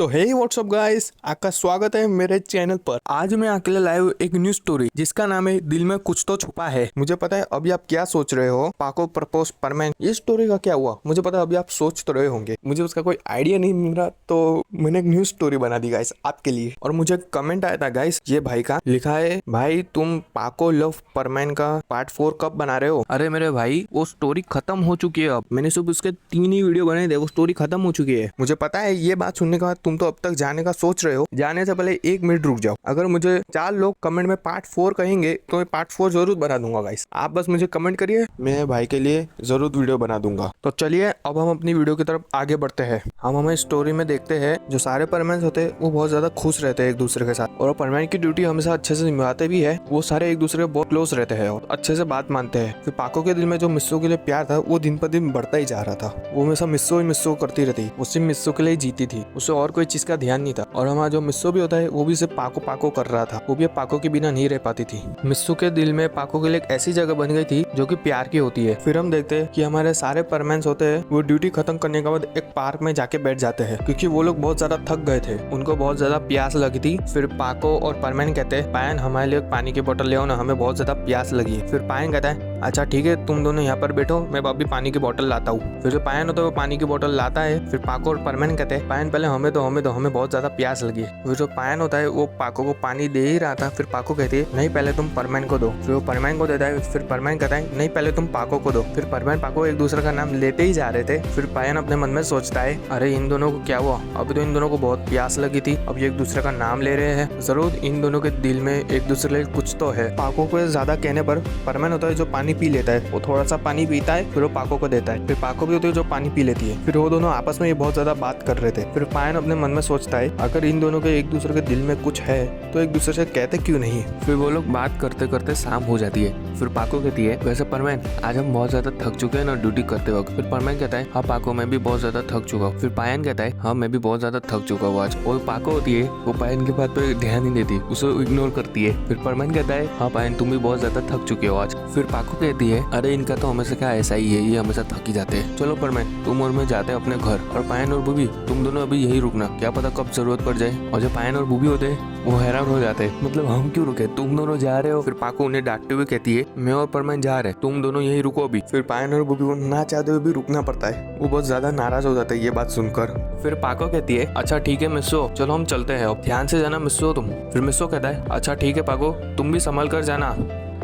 तो हे WhatsApp guys, आपका स्वागत है मेरे चैनल पर। आज मैं आपके लिए लाया हूं एक न्यू स्टोरी जिसका नाम है दिल में कुछ तो छुपा है। मुझे पता है अभी आप क्या सोच रहे हो, पाको प्रपोज परमैन, ये स्टोरी का क्या हुआ। मुझे पता है अभी आप सोच तो रहे होंगे, मुझे उसका कोई आइडिया नहीं मिल रहा, तो मैंने एक न्यू स्टोरी बना दी गाइस आपके लिए। और मुझे कमेंट आया था गाइस, ये भाई का लिखा है, भाई तुम पाको लव परमैन का पार्ट 4 कब बना रहे हो। अरे मेरे भाई, वो स्टोरी खत्म हो चुकी है। अब मैंने सिर्फ उसके 3 ही वीडियो बनाए थे, वो स्टोरी खत्म हो चुकी है। मुझे पता है ये बात सुनने के बाद तुम तो अब तक जाने का सोच रहे हो। जाने से पहले 1 मिनट रुक जाओ। अगर मुझे 4 लोग कमेंट में पार्ट 4 कहेंगे तो मैं पार्ट 4 जरूर बना दूंगा गाइस। आप बस मुझे कमेंट करिए, मैं भाई के लिए जरूर वीडियो बना दूंगा। तो चलिए अब हम अपनी वीडियो की तरफ आगे बढ़ते हैं। हम हमें स्टोरी में देखते हैं जो सारे परमैन होते हैं वो बहुत ज्यादा खुश रहते हैं एक दूसरे के साथ, और परमैन की ड्यूटी हमेशा अच्छे से निभाते भी है। वो सारे एक दूसरे के बहुत क्लोज रहते हैं और अच्छे से बात मानते हैं। फिर पाको के दिल में जो मिस्सो के लिए प्यार था वो दिन पर दिन बढ़ता ही जा रहा था। वो हमेशा मिस्सो ही मिस्सो करती रहती, वो सिर्फ मिस्सो के लिए जीती थी, उसे और कोई चीज का ध्यान नहीं था। और हमारा जो मिस्सो भी होता है वो भी सिर्फ पाको पाको कर रहा था, वो भी पाको के बिना नहीं रह पाती थी। मिस्सो के दिल में पाको के लिए एक ऐसी जगह बन गई थी जो कि प्यार की होती है। फिर हम देखते हैं कि हमारे सारे परमैन होते हैं वो ड्यूटी खत्म करने के बाद एक पार्क में जाके बैठ जाते हैं, क्योंकि वो लोग बहुत ज्यादा थक गए थे, उनको बहुत ज्यादा प्यास लगी थी। फिर पाको और परमैन कहते हैं, पायन हमारे लिए पानी की बोतल ले आओ ना, हमें बहुत ज्यादा प्यास लगी है। फिर पायन कहता है, अच्छा ठीक है, तुम दोनों यहाँ पर बैठो, मैं अभी पानी की बोतल लाता हूँ। फिर जो पायन होता है वो पानी की बोतल लाता है। फिर पाको और परमैन कहते हैं, पायन पहले हमें दो, हमें बहुत ज्यादा प्यास लगी है। फिर जो पायन होता है वो पाको को पानी दे ही रहा था। फिर पाको कहती है, नहीं पहले तुम परमैन को दो। फिर वो परमैन को देता है। फिर परमैन कहता है, नहीं पहले तुम पाको को दो। फिर परमैन पाको एक दूसरे का नाम लेते ही जा रहे थे। फिर पायन अपने मन में सोचता है, अरे इन दोनों को क्या हुआ, अभी तो इन दोनों को बहुत प्यास लगी थी, अब ये एक दूसरे का नाम ले रहे हैं, जरूर इन दोनों के दिल में एक दूसरे के लिए कुछ तो है। पाको को ज्यादा कहने पर परमैन होता है जो पानी पी लेता है, वो थोड़ा सा पानी पीता है, फिर वो पाको को देता है। फिर पाको भी होती है जो पानी पी लेती है। फिर वो दोनों आपस में बहुत ज्यादा बात कर रहे थे। फिर पायन अपने मन में सोचता है, अगर इन दोनों के एक दूसरे के दिल में कुछ है तो एक दूसरे से कहते क्यों नहीं। फिर वो लोग बात करते करते शाम हो जाती है। फिर पाको कहती है, वैसे परमैन आज हम बहुत ज्यादा थक चुके हैं ना ड्यूटी करते वक्त। फिर परमैन कहता है, हाँ पाको मैं भी बहुत ज्यादा थक चुका हूँ। फिर पायन कहता है, हाँ मैं भी बहुत ज्यादा थक चुका हूँ आज। और पाको होती है वो पायन की बात पे ध्यान नहीं देती, उसे इग्नोर करती है। फिर परमैन कहता है, हाँ पायन तुम भी बहुत ज्यादा थक चुके हो आज। फिर पाको कहती है, अरे इनका तो हमेशा क्या ऐसा ही है, ये हमेशा थक ही जाते हैं, चलो परमैन तुम और मैं जाते हैं अपने घर, और पायन और बूबी तुम दोनों अभी यही रुकना, क्या पता कब जरूरत पड़ जाए। और जो पायन और बूबी होते हैं वो हैरान हो जाते हैं, मतलब हम क्यों रुके, तुम दोनों जा रहे हो। फिर पाको उन्हें डांटते हुए कहती है, मैं और परमैन जा रहे, तुम दोनों यही रुको अभी। फिर पायन और बूबी को ना चाहते हुए भी रुकना पड़ता है, वो बहुत ज्यादा नाराज हो जाते हैं ये बात सुनकर। फिर पाको कहती है, अच्छा ठीक है मिस्सो, चलो हम चलते हैं, अब ध्यान से जाना मिस्सो तुम। फिर मिस्सो कहता है, अच्छा ठीक है पाको, तुम भी संभल कर जाना,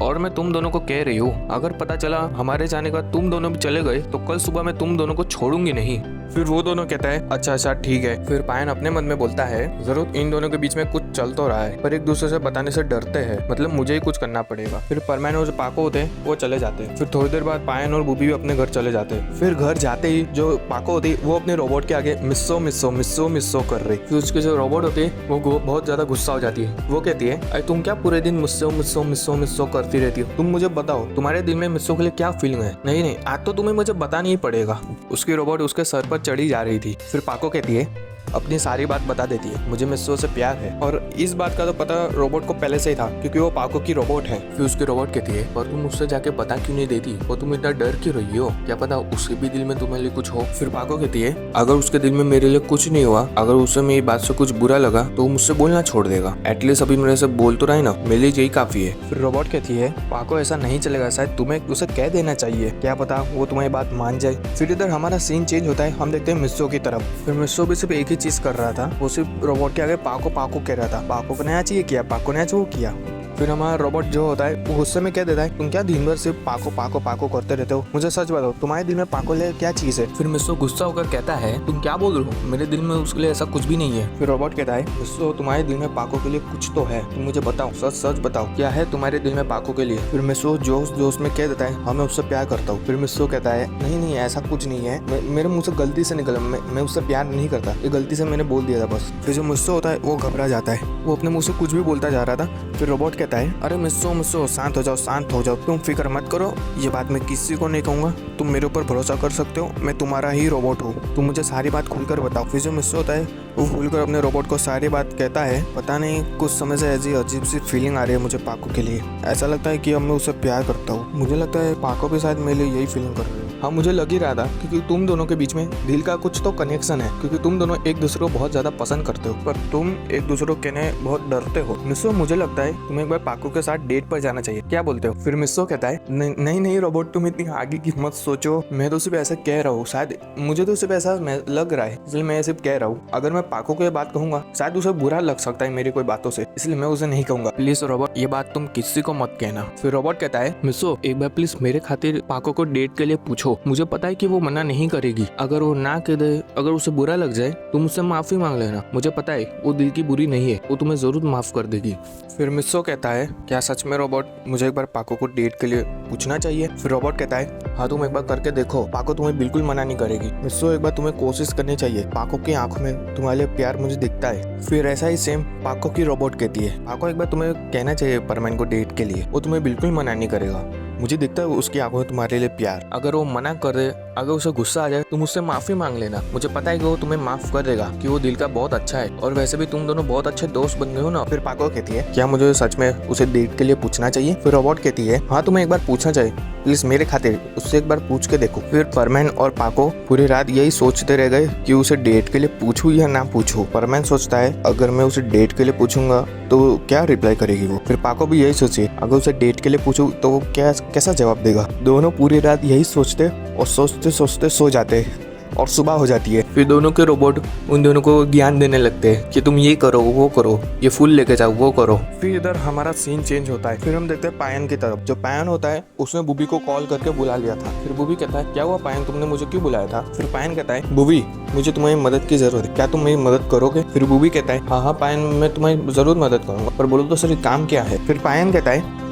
और मैं तुम दोनों को कह रही हूँ अगर पता चला हमारे जाने का तुम दोनों भी चले गए तो कल सुबह मैं तुम दोनों को छोड़ूंगी नहीं। फिर वो दोनों कहता है, अच्छा ठीक है। फिर पायन अपने मन में बोलता है, जरूर इन दोनों के बीच में कुछ चल तो रहा है, पर एक दूसरे से बताने से डरते हैं, मतलब मुझे ही कुछ करना पड़ेगा। फिर परमैन और जो पाको होते हैं वो चले जाते हैं। फिर थोड़ी देर बाद पायन और बूबी भी अपने घर चले जाते हैं। फिर घर जाते ही जो पाको होती है वो अपने रोबोट के आगे मिस्सो मिस्सो मिस्सो मिस्सो कर रही। फिर उसके जो रोबोट होती है वो बहुत ज्यादा गुस्सा हो जाती है। वो कहती है, अरे तुम क्या पूरे दिन मिस्सो मिस्सो मिस्सो मिस्सो करती रहती हो, तुम मुझे बताओ तुम्हारे दिल में मिस्सो के लिए क्या फीलिंग है। नहीं आज तो तुम्हें मुझे बताना ही पड़ेगा। उसकी रोबोट उसके सर पर चढ़ी जा रही थी। फिर पाको कहती है, अपनी सारी बात बता देती है, मुझे मिस्सो से प्यार है। और इस बात का तो पता रोबोट को पहले से ही था, क्योंकि वो पाको की रोबोट है। फिर उसकी रोबोट कहती है, पर तुम उससे जाके बता क्यों नहीं देती, वो तुम इतना डर क्यों रही हो, क्या पता उसके भी दिल में तुम्हारे लिए कुछ हो। फिर पाको कहती है, अगर उसके दिल में मेरे लिए कुछ नहीं हुआ, अगर उसे मेरी बात से कुछ बुरा लगा तो वो मुझसे बोलना छोड़ देगा, एटलीस्ट अभी मेरे से बोल तो रहा है ना, मेरे लिए यही काफी है। फिर रोबोट कहती है, पाको ऐसा नहीं चलेगा, शायद तुम्हें उसे कह देना चाहिए, क्या पता वो तुम्हारी बात मान जाए। फिर इधर हमारा सीन चेंज होता है, हम देखते हैं मिस्सो की तरफ। फिर मिस्सो भी सिर्फ एक ही चीज कर रहा था, वो सिर्फ रोबोट के आगे पाको पाको कह रहा था, पाको को नया चाहिए किया, पाको नया चाहिए वो किया। फिर हमारा रोबोट जो होता है वो गुस्से में कह देता है, तुम क्या दिन भर सिर्फ पाको पाको पाको करते रहते हो, मुझे सच बताओ तुम्हारे दिल में पाको ले क्या चीज है। फिर मिस्सो गुस्सा होकर कहता है, तुम क्या बोल रहे हो, मेरे दिल में उसके लिए ऐसा कुछ भी नहीं है। फिर रोबोट कहता है, मिस्सो तुम्हारे दिल में पाको के लिए कुछ तो है, तुम मुझे बताओ, सच बताओ क्या है तुम्हारे दिल में पाको के लिए। फिर मिस्सो जोश में कह देता है, हाँ मैं उससे प्यार करता हूँ। फिर मिस्सो कहता है, नहीं ऐसा कुछ नहीं है, मेरे मुंह से गलती से निकला, मैं उससे प्यार नहीं करता, ये गलती से मैंने बोल दिया था बस। फिर जो मिस्सो होता है वो घबरा जाता है, वो अपने मुंह से कुछ भी बोलता जा रहा था। फिर रोबोट कहता है, अरे मिस्सो शांत हो जाओ, तुम फिक्र मत करो, ये बात मैं किसी को नहीं कहूंगा, तुम मेरे ऊपर भरोसा कर सकते हो, मैं तुम्हारा ही रोबोट हूँ, तुम मुझे सारी बात खुलकर बताओ। फिर जो मिस्सो होता है वो खुलकर अपने रोबोट को सारी बात कहता है। पता नहीं कुछ समय से ऐसी अजीब सी फीलिंग आ रही है मुझे पाको के लिए, ऐसा लगता है कि अब मैं उसे प्यार करता हूँ, मुझे लगता है पाको भी शायद मेरे लिए यही फीलिंग कर रही है। हाँ मुझे लग ही रहा था क्योंकि तुम दोनों के बीच में दिल का कुछ तो कनेक्शन है, क्योंकि तुम दोनों एक दूसरे को बहुत ज्यादा पसंद करते हो, पर तुम एक दूसरे को कहने बहुत डरते हो। मिस्सो मुझे लगता है तुम्हें एक बार पाको के साथ डेट पर जाना चाहिए, क्या बोलते हो? फिर मिस्सो कहता है नहीं नहीं रोबोट, तुम इतनी आगे की मत सोचो, मैं तो सिर्फ ऐसा कह रहा हूँ, शायद मुझे तो सिर्फ ऐसा लग रहा है इसलिए मैं सिर्फ कह रहा हूँ। अगर मैं पाको को ये बात कहूंगा शायद उसे बुरा लग सकता है मेरी कोई बातों से, इसलिए मैं उसे नहीं कहूंगा। प्लीज रोबोट ये बात तुम किसी को मत कहना। फिर रोबोट कहता है मिस्सो एक बार प्लीज मेरे खातिर पाको को डेट के लिए पूछो, मुझे पता है कि वो मना नहीं करेगी, अगर वो ना कह दे, अगर उसे बुरा लग जाए तुम उससे माफी मांग लेना, मुझे पता है वो दिल की बुरी नहीं है, वो तुम्हें जरूर माफ कर देगी। फिर मिस्सो कहता है क्या सच में रोबोट मुझे एक बार पाको को डेट के लिए पूछना चाहिए? फिर रोबोट कहता है हाँ तुम एक बार करके देखो, पाको तुम्हें बिल्कुल मना नहीं करेगी। मिस्सो एक बार तुम्हें कोशिश करनी चाहिए, पाको की आंखों में तुम्हारे लिए प्यार मुझे दिखता है। फिर ऐसा ही सेम पाको की रोबोट कहती है पाको एक बार तुम्हें कहना चाहिए परमैन को डेट के लिए, वो तुम्हें बिल्कुल मना नहीं करेगा, मुझे दिखता है उसकी आंखों में तुम्हारे लिए प्यार। अगर वो मना कर दे, अगर उसे गुस्सा आ जाए तुम उससे माफी मांग लेना, मुझे पता है कि वो तुम्हें माफ कर देगा कि वो दिल का बहुत अच्छा है और वैसे भी तुम दोनों बहुत अच्छे दोस्त बन गए हो ना। फिर पाको कहती है क्या मुझे सच में उसे डेट के लिए पूछना चाहिए? फिर रोबोट कहती है हाँ तुम्हें एक बार पूछना चाहिए, प्लीज मेरे खातिर उससे एक बार पूछ के देखो। फिर परमैन और पाको पूरी रात यही सोचते रह गए कि उसे डेट के लिए पूछूं या ना पूछूं। परमैन सोचता है अगर मैं उसे डेट के लिए पूछूंगा तो क्या रिप्लाई करेगी वो। फिर पाको भी यही सोचे अगर उसे डेट के लिए पूछूं तो वो कैसा जवाब देगा। दोनों पूरी रात यही सोचते और सोचते सोचते सो जाते और सुबह हो जाती है। फिर दोनों के रोबोट उन दोनों को ज्ञान देने लगते हैं कि तुम ये करो वो करो, ये फूल लेके जाओ वो करो। फिर इधर हमारा सीन चेंज होता है, फिर हम देखते हैं पायन की तरफ। जो पायन होता है उसने बुबी को कॉल करके बुला लिया था। फिर बुबी कहता है क्या हुआ पायन, तुमने मुझे क्यों बुलाया था? फिर पायन कहता है बुबी मुझे तुम्हारी मदद की जरूरत है, क्या तुम मेरी मदद करोगे? फिर बुबी कहता है हाँ पायन मैं तुम्हारी जरूर मदद करूंगा, पर बोलो तो सर काम क्या है? फिर पायन कहता है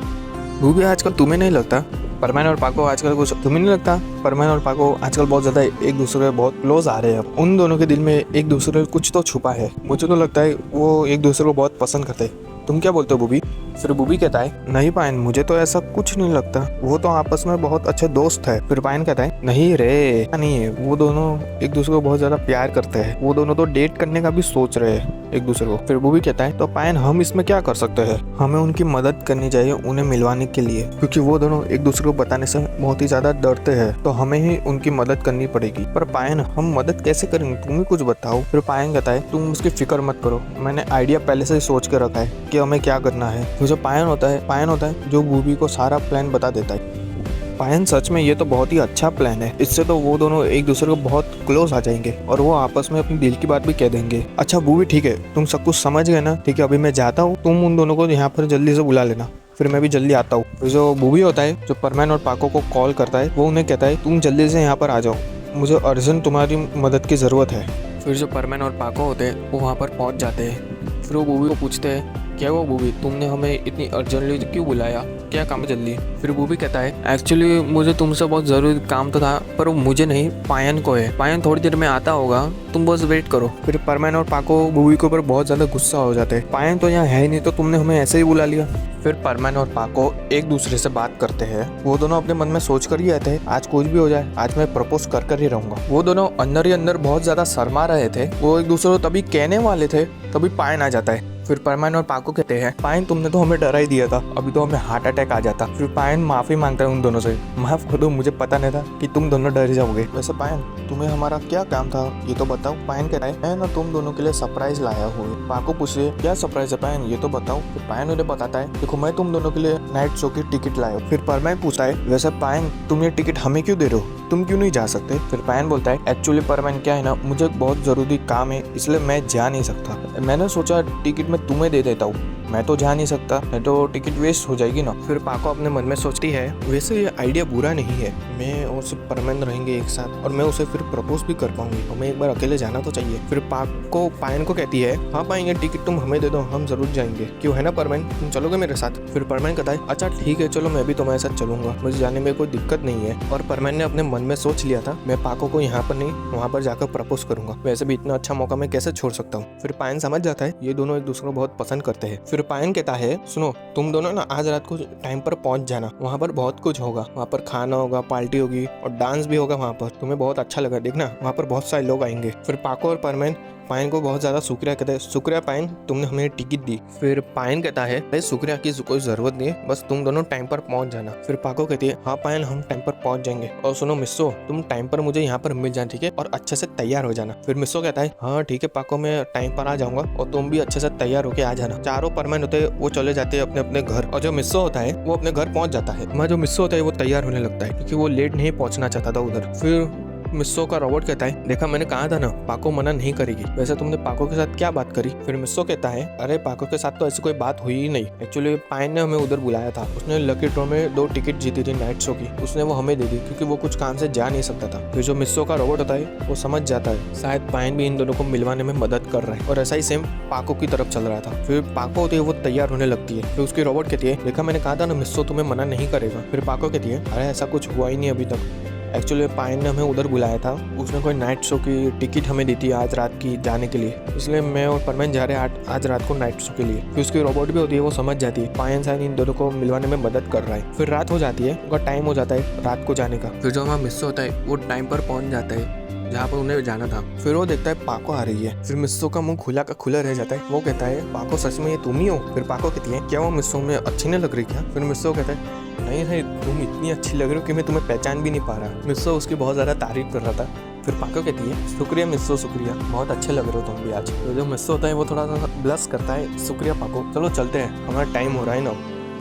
बुबी आजकल तुम्हें नहीं लगता परमैन और पाको आजकल कुछ तुम्हें नहीं लगता परमैन और पाको आजकल बहुत ज्यादा एक दूसरे के बहुत क्लोज आ रहे हैं, अब उन दोनों के दिल में एक दूसरे को कुछ तो छुपा है, मुझे तो लगता है वो एक दूसरे को बहुत पसंद करते हैं, तुम क्या बोलते हो बुबी? फिर बुबी कहता है नहीं पायन मुझे तो ऐसा कुछ नहीं लगता, वो तो आपस में बहुत अच्छे दोस्त है। फिर पायन कहता है नहीं रे नहीं है, वो दोनों एक दूसरे को बहुत ज्यादा प्यार करते हैं, वो दोनों तो डेट करने का भी सोच रहे हैं एक दूसरे को। फिर बुबी कहता है तो पायन हम इसमें क्या कर सकते हैं? हमें उनकी मदद करनी चाहिए उन्हें मिलवाने के लिए, क्योंकि वो दोनों एक दूसरे को बताने से बहुत ही ज्यादा डरते हैं, तो हमें ही उनकी मदद करनी पड़ेगी। पर पायन हम मदद कैसे करेंगे, तुम ही कुछ बताओ। फिर पायन कहता है तुम उसकी फिक्र मत करो, मैंने आइडिया पहले से ही सोच के रखा है कि हमें क्या करना है। तो जो पायन होता है जो बुबी को सारा प्लान बता देता है। पायन सच में ये तो बहुत ही अच्छा प्लान है, इससे तो वो दोनों एक दूसरे को बहुत क्लोज आ जाएंगे और वो आपस में अपनी दिल की बात भी कह देंगे। अच्छा बुबी ठीक है, तुम सब कुछ समझ गए ना? ठीक है अभी मैं जाता हूँ, तुम उन दोनों को यहाँ पर जल्दी से बुला लेना, फिर मैं भी जल्दी आता हूँ। फिर जो बुबी होता है जो परमैन और पाको को कॉल करता है वो उन्हें कहता है तुम जल्दी से यहाँ पर आ जाओ, मुझे अर्जेंट तुम्हारी मदद की ज़रूरत है। फिर जो परमैन और पाको होते हैं वो वहाँ पर पहुँच जाते हैं। फिर वो बुबी को पूछते हैं क्या वो बुबी तुमने हमें इतनी अर्जेंटली क्यों बुलाया, क्या काम है जल्दी? फिर बुबी कहता है एक्चुअली मुझे तुमसे बहुत ज़रूरी काम तो था, पर वो मुझे नहीं पायन को है, पायन थोड़ी देर में आता होगा, तुम बस वेट करो। फिर परमैन और पाको बुबी के ऊपर बहुत ज़्यादा गुस्सा हो जाते हैं, पायन तो यहाँ है ही नहीं तो तुमने हमें ऐसे ही बुला लिया। फिर परमैन और पाको एक दूसरे से बात करते हैं, वो दोनों अपने मन में सोच कर ही आते हैं आज कुछ भी हो जाए आज मैं प्रपोज कर ही रहूंगा। वो दोनों अंदर ही अंदर बहुत ज्यादा शर्मा रहे थे, वो एक दूसरे को तभी कहने वाले थे तभी पायन आ जाता है। फिर परमैन और पाको कहते हैं पायन तुमने तो हमें डरा ही दिया था, अभी तो हमें हार्ट अटैक आ जाता। फिर पायन माफी मांगता है उन दोनों से, माफ कर दो मुझे पता नहीं था कि तुम दोनों डर जाओगे। वैसे पायन तुम्हें हमारा क्या काम था ये तो बताओ। पायन कह रहा है मैं ना तुम दोनों के लिए सरप्राइज लाया हूँ। पाको पूछ रही है क्या सरप्राइज है पायन ये तो बताओ। फिर पायन उन्हें बताता है देखो मैं तुम दोनों के लिए नाइट शो की टिकट लाया हूँ। फिर परमैन पूछता है वैसे पायन तुम ये टिकट हमें क्यों दे रहे हो, तुम क्यों नहीं जा सकते? फिर पायन बोलता है एक्चुअली परमैन क्या है ना मुझे बहुत जरूरी काम है इसलिए मैं जा नहीं सकता, मैंने सोचा टिकट मैं तुम्हें दे देता हूँ, मैं तो जा नहीं सकता नहीं तो टिकट वेस्ट हो जाएगी ना। फिर पाको अपने मन में सोचती है वैसे ये आइडिया बुरा नहीं है, मैं और सिर्फ परमैन रहेंगे एक साथ और मैं उसे फिर प्रपोज भी कर पाऊंगी, हमें एक बार अकेले जाना तो चाहिए। फिर पाको पायन को कहती है हाँ पाएंगे टिकट तुम हमें दे दो हम जरूर जाएंगे, क्यों है ना परमैन तुम चलोगे मेरे साथ? फिर परमैन कहता है अच्छा ठीक है चलो मैं भी तुम्हारे साथ चलूंगा, मुझे जाने में कोई दिक्कत नहीं है। और परमैन ने अपने मन में सोच लिया था मैं पाको को यहाँ पर नहीं वहाँ पर जाकर प्रपोज करूंगा, वैसे भी इतना अच्छा मौका मैं कैसे छोड़ सकता हूँ। फिर पायन समझ जाता है ये दोनों एक दूसरे को बहुत पसंद करते हैं। फिर पायन कहता है सुनो तुम दोनों ना आज रात को टाइम पर पहुंच जाना, वहाँ पर बहुत कुछ होगा, वहाँ पर खाना होगा पार्टी होगी और डांस भी होगा वहाँ पर, तुम्हें बहुत अच्छा लगा देखना वहाँ पर बहुत सारे लोग आएंगे। फिर पाको और परमैन पायन को बहुत ज्यादा शुक्रिया कहता है, शुक्रिया पायन, तुमने हमें टिकट दी। फिर पायन कहता है अरे शुक्रिया की कोई जरूरत नहीं है, बस तुम दोनों टाइम पर पहुंच जाना। फिर पाको कहती है हाँ पायन, हम टाइम पर पहुंच जाएंगे। और सुनो मिस्सो, तुम टाइम पर मुझे यहाँ पर मिल जाना, ठीक है, और अच्छे से तैयार हो जाना। फिर मिस्सो कहता है हाँ ठीक है पाको, मैं टाइम पर आ जाऊंगा और तुम भी अच्छे से तैयार होके आ जाना। चारों परमैन होते हैं वो चले जाते हैं अपने अपने घर, और जो मिस्सो होता है वो अपने घर पहुंच जाता है। जो मिस्सो होता है वो तैयार होने लगता है क्योंकि वो लेट नहीं पहुंचना चाहता था उधर। फिर मिस्सो का रोबोट कहता है देखा मैंने कहा था ना, पाको मना नहीं करेगी, वैसे तुमने पाको के साथ क्या बात करी। फिर मिस्सो कहता है अरे पाको के साथ तो ऐसी कोई बात हुई ही नहीं, एक्चुअली पायन ने हमें उधर बुलाया था, उसने लकी ड्रॉ में 2 टिकट जीती थी नाइट शो की, उसने वो हमें दे दी क्योंकि वो कुछ काम से जा नहीं सकता था। फिर जो मिस्सो का रोबोट होता है वो समझ जाता है शायद पायन भी इन दोनों को मिलवाने में मदद कर रहा है, और ऐसा ही सेम पाको की तरफ चल रहा था। फिर पाको होती है वो तैयार होने लगती है। फिर उसकी रोबोट कहती है देखा मैंने कहा था ना मिस्सो तुम्हें मना नहीं करेगा। फिर पाको कहती है अरे ऐसा कुछ हुआ ही नहीं अभी तक, एक्चुअली पायन ने हमें उधर बुलाया था, उसने कोई नाइट शो की टिकट हमें दी थी आज रात की जाने के लिए, इसलिए मैं और परमैन जा रहे हैं आज रात को नाइट शो के लिए। फिर उसकी रोबोट भी होती है वो समझ जाती है पायन शायद इन दोनों को मिलवाने में मदद कर रहा है। फिर रात हो जाती है, उनका टाइम हो जाता है रात को जाने का। फिर जो हमारा मिस्सो होता है वो टाइम पर पहुंच जाता है जहाँ पर उन्हें जाना था। फिर वो देखता है पाको आ रही है। फिर मिस्सो का मुंह खुला का खुला रह जाता है, वो कहता है पाको सच में ये तुम ही हो। फिर पाको कहती है क्या वो मिस्सो में अच्छी नहीं लग रही क्या। फिर मिस्सो कहता है नहीं है, तुम इतनी अच्छी लग रही हो कि मैं तुम्हें पहचान भी नहीं पा रहा। मिस्सो उसकी बहुत ज़्यादा तारीफ कर रहा था। फिर पाको कहती है शुक्रिया मिस्सो, शुक्रिया, बहुत अच्छे लग रहे हो तुम भी आज। तो जो मिस्सो होता है वो थोड़ा सा ब्लश करता है, शुक्रिया पाको, चलो चलते हैं, हमारा टाइम हो रहा है ना।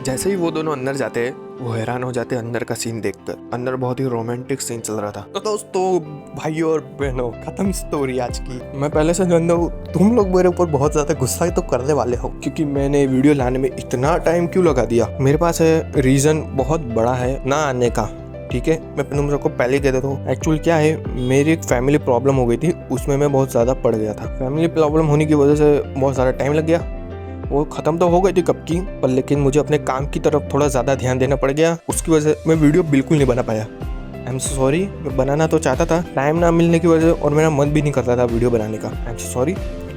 जैसे ही वो दोनों अंदर जाते हैं वो हैरान हो जाते हैं अंदर का सीन देखकर। अंदर बहुत ही रोमांटिक सीन चल रहा था। तो दोस्तों भाइयों और बहनों, खत्म स्टोरी आज की। मैं पहले से जानता हूँ तुम लोग मेरे ऊपर बहुत ज्यादा गुस्सा तो करने वाले हो क्योंकि मैंने वीडियो लाने में इतना टाइम क्यों लगा दिया। मेरे पास है रीजन बहुत बड़ा है ना आने का, ठीक है, मैं तुम सबको पहले ही कह देता हूँ। एक्चुअल क्या है, मेरी एक फैमिली प्रॉब्लम हो गई थी, उसमें मैं बहुत ज़्यादा पड़ गया था। फैमिली प्रॉब्लम होने की वजह से बहुत ज़्यादा टाइम लग गया, वो ख़त्म तो हो गई थी कब की, पर लेकिन मुझे अपने काम की तरफ थोड़ा ज़्यादा ध्यान देना पड़ गया, उसकी वजह से मैं वीडियो बिल्कुल नहीं बना पाया। आई एम सॉरी, मैं बनाना तो चाहता था, टाइम ना मिलने की वजह से, और मेरा मन भी नहीं करता था वीडियो बनाने का। I am sorry.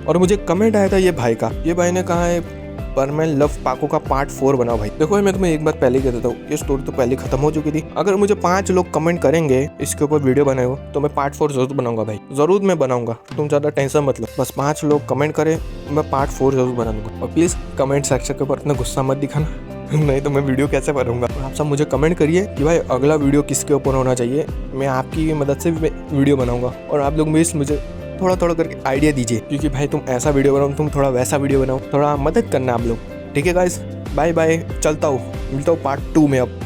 और मुझे कमेंट आया था ये भाई का, ये भाई ने कहा है पर मैं लव पाको का पार्ट 4 बनाओ। भाई देखो मैं तुम्हें एक बात पहले कह देता हूँ, ये स्टोरी तो पहले खत्म हो चुकी थी। अगर मुझे 5 लोग कमेंट करेंगे इसके ऊपर वीडियो बनाए हो तो मैं पार्ट 4 जरूर बनाऊंगा भाई, जरूर मैं बनाऊंगा, तुम ज़्यादा टेंशन मत लो। बस 5 लोग कमेंट करें, मैं पार्ट 4 जरूर बनाऊंगा। और प्लीज़ कमेंट सेक्शन के ऊपर इतना गुस्सा मत दिखाना नहीं तो मैं वीडियो कैसे बनाऊंगा। आप सब मुझे कमेंट करिए कि भाई अगला वीडियो किसके ऊपर होना चाहिए, मैं आपकी मदद से भी वीडियो बनाऊंगा। और आप लोग मुझे थोड़ा थोड़ा करके आइडिया दीजिए क्योंकि भाई तुम ऐसा वीडियो बनाओ, तुम थोड़ा वैसा वीडियो बनाओ, थोड़ा मदद करना आप लोग, ठीक है गाइस। बाय बाय, चलता हूँ, मिलता हूँ पार्ट 2 में अब।